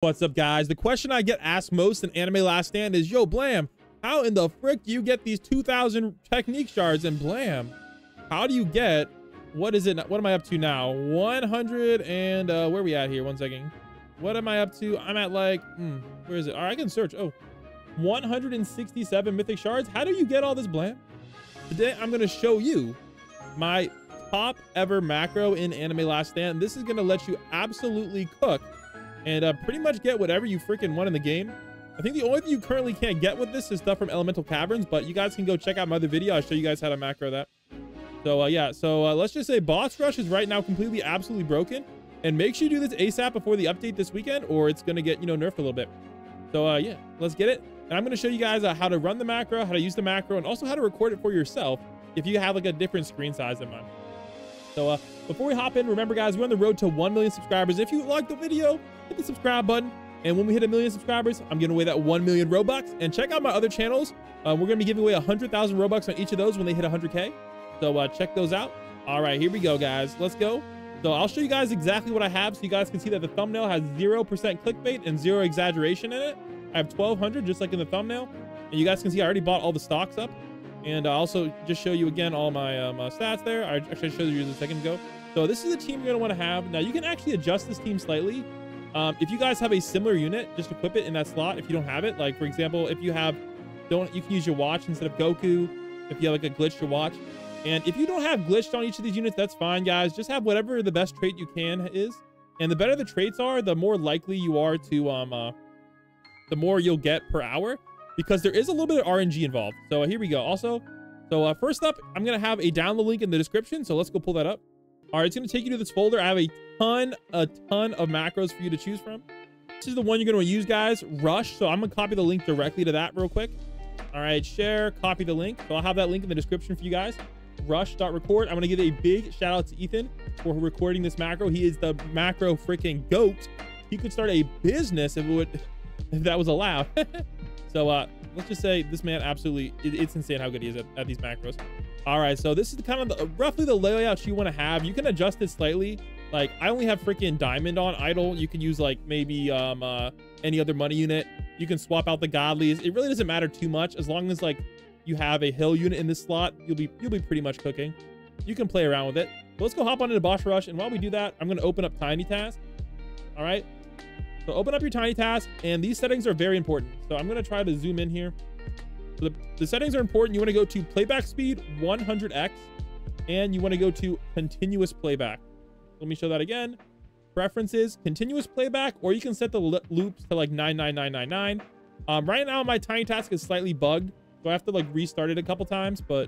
What's up, guys? The question I get asked most in Anime Last Stand is, yo, Blam, how in the frick do you get these 2,000 technique shards? And Blam, how do you get, what is it? What am I up to now? 100 and, where are we at here? 1 second. What am I up to? I'm at like, where is it? All right, I can search. Oh, 167 mythic shards. How do you get all this, Blam? Today, I'm going to show you my top ever macro in Anime Last Stand. This is going to let you absolutely cook and pretty much get whatever you freaking want in the game. I think the only thing you currently can't get with this is stuff from Elemental Caverns, but you guys can go check out my other video. I'll show you guys how to macro that. So yeah, so let's just say Boss Rush is right now completely absolutely broken, and make sure you do this ASAP before the update this weekend, or it's gonna get, you know, nerfed a little bit. So yeah, let's get it. And I'm gonna show you guys how to run the macro, how to use the macro, and also how to record it for yourself if you have like a different screen size than mine. So before we hop in, remember guys, we're on the road to 1 million subscribers. If you like the video, hit the subscribe button. And when we hit 1 million subscribers, I'm giving away that 1 million Robux. And check out my other channels. We're gonna be giving away 100,000 Robux on each of those when they hit 100K. So check those out. All right, here we go, guys. Let's go. So I'll show you guys exactly what I have so you guys can see that the thumbnail has 0% clickbait and 0 exaggeration in it. I have 1,200 just like in the thumbnail. And you guys can see I already bought all the stocks up. And I also just show you again all my, my stats there. I actually showed you a second ago. So this is the team you're gonna wanna have. Now you can actually adjust this team slightly. If you guys have a similar unit, just equip it in that slot. If you don't have it, like for example, if you have, you can use your watch instead of Goku. If you have like a glitched your watch. And if you don't have glitched on each of these units, that's fine, guys. Just have whatever the best trait you can is. And the better the traits are, the more likely you are to, the more you'll get per hour, because there is a little bit of RNG involved. So here we go. Also, so first up, I'm going to have a download link in the description. So let's go pull that up. All right, it's going to take you to this folder. I have a ton of macros for you to choose from. This is the one you're going to use, guys. Rush. So I'm going to copy the link directly to that real quick. All right, share, copy the link. So I'll have that link in the description for you guys. Rush.record. I'm going to give a big shout out to Ethan for recording this macro. He is the macro freaking GOAT. He could start a business if that was allowed. So let's just say this man absolutely, it's insane how good he is at these macros. All right, so this is kind of roughly the layout you want to have. You can adjust it slightly. Like I only have freaking diamond on idle. You can use like maybe any other money unit. You can swap out the godlies. It really doesn't matter too much as long as like you have a hill unit in this slot. You'll be pretty much cooking. You can play around with it. So let's go hop on into Boss Rush, and while we do that, I'm going to open up Tiny Task. All right. So open up your Tiny Task, and these settings are very important. So I'm going to try to zoom in here. So the settings are important. You want to go to playback speed 100x, and you want to go to continuous playback. Let me show that again. Preferences, continuous playback, or you can set the loops to like 99999. Right now my Tiny Task is slightly bugged, so I have to like restart it a couple times, but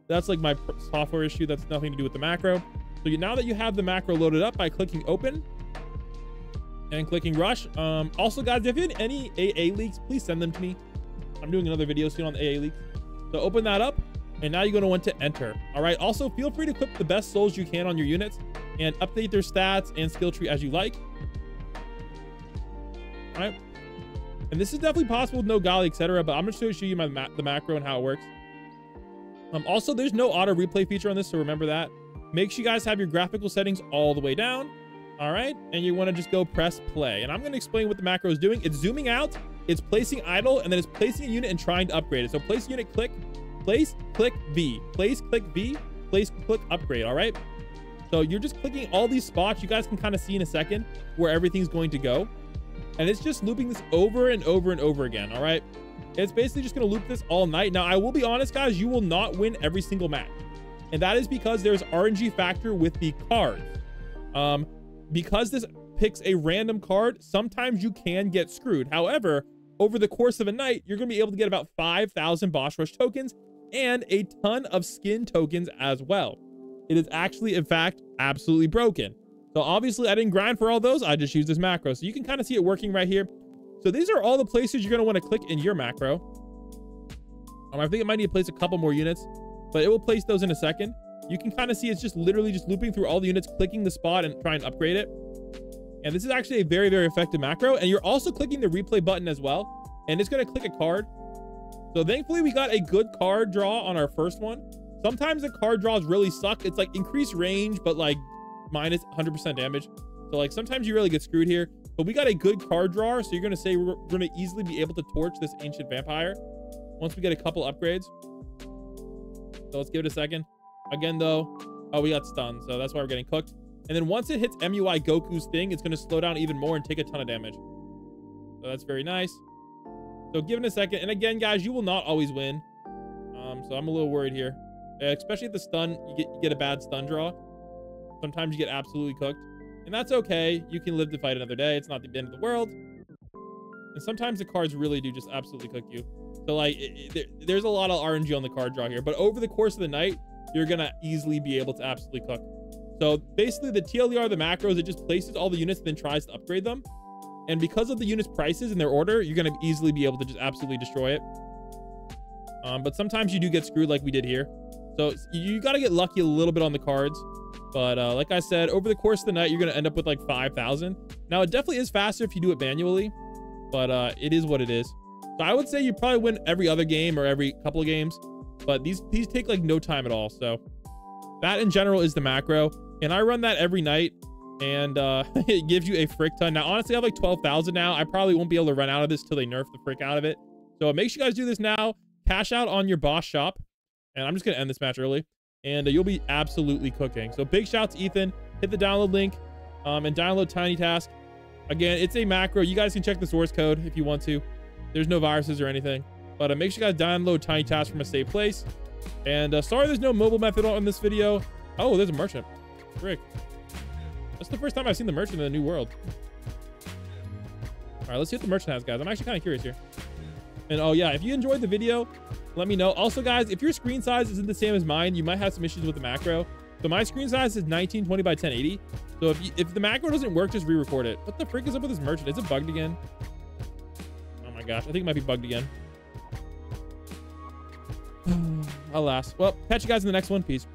that's like my software issue. That's nothing to do with the macro. So now that you have the macro loaded up, by clicking open and clicking rush. Also guys, if you have any AA leaks, please send them to me. I'm doing another video soon on the AA leaks. So open that up, and now you're going to want to enter. All right, also feel free to equip the best souls you can on your units and update their stats and skill tree as you like. All right, and this is definitely possible with no golly, etc., but I'm just going to show you the macro and how it works. Also, there's no auto replay feature on this, so remember that. Make sure you guys have your graphical settings all the way down. All right, and you want to just go press play, and I'm going to explain what the macro is doing. It's zooming out, it's placing idle, and then it's placing a unit and trying to upgrade it. So place unit, click, place, click V, place, click V, place, click, upgrade. All right, so you're just clicking all these spots. You guys can kind of see in a second where everything's going to go, and it's just looping this over and over and over again. All right, it's basically just going to loop this all night. Now I will be honest, guys, you will not win every single match, and that is because there's RNG factor with the cards. Because this picks a random card, sometimes you can get screwed. However, over the course of a night, you're going to be able to get about 5,000 Boss Rush tokens and a ton of skin tokens as well. It is actually, in fact, absolutely broken. So obviously I didn't grind for all those. I just used this macro. So you can kind of see it working right here. So these are all the places you're going to want to click in your macro. I think it might need to place a couple more units, but it will place those in a second. You can kind of see it's just literally just looping through all the units, clicking the spot and trying to upgrade it. And this is actually a very, very effective macro. And you're also clicking the replay button as well. And it's going to click a card. So thankfully we got a good card draw on our first one. Sometimes the card draws really suck. It's like increased range, but like minus 100% damage. So like sometimes you really get screwed here. But we got a good card drawer, so you're gonna say we're gonna easily be able to torch this ancient vampire once we get a couple upgrades. So let's give it a second. Again though, oh, we got stunned, so that's why we're getting cooked. And then once it hits MUI Goku's thing, it's gonna slow down even more and take a ton of damage. So that's very nice. So give it a second. And again, guys, you will not always win. So I'm a little worried here, especially at the stun. You get a bad stun draw. Sometimes you get absolutely cooked, and that's okay. You can live to fight another day. It's not the end of the world. And sometimes the cards really do just absolutely cook you. So like, there's a lot of RNG on the card draw here, but over the course of the night, you're gonna easily be able to absolutely cook. So basically the TLDR, the macros, it just places all the units and then tries to upgrade them. And because of the units prices in their order, you're gonna easily be able to just absolutely destroy it. But sometimes you do get screwed like we did here. So you gotta get lucky a little bit on the cards. But like I said, over the course of the night, you're gonna end up with like 5,000. Now it definitely is faster if you do it manually, but it is what it is. So I would say you probably win every other game or every couple of games, but these take like no time at all. So that in general is the macro, and I run that every night, and it gives you a frick ton. Now honestly, I have like 12,000 now. I probably won't be able to run out of this till they nerf the frick out of it. So make sure you guys do this now. Cash out on your boss shop, and I'm just gonna end this match early, and you'll be absolutely cooking. So big shout to Ethan. Hit the download link and download Tiny Task. Again, it's a macro. You guys can check the source code if you want to. There's no viruses or anything, but make sure you guys download Tiny Task from a safe place. And sorry there's no mobile method on this video. Oh, there's a merchant. Frick. That's the first time I've seen the merchant in the new world. All right, let's see what the merchant has, guys. I'm actually kind of curious here. And oh yeah, if you enjoyed the video, let me know. Also guys, if your screen size isn't the same as mine, you might have some issues with the macro. So my screen size is 1920 by 1080. So if the macro doesn't work, just re-record it. What the frick is up with this merchant? Is it bugged again? Oh my gosh, I think it might be bugged again. Alas. Well, catch you guys in the next one. Peace.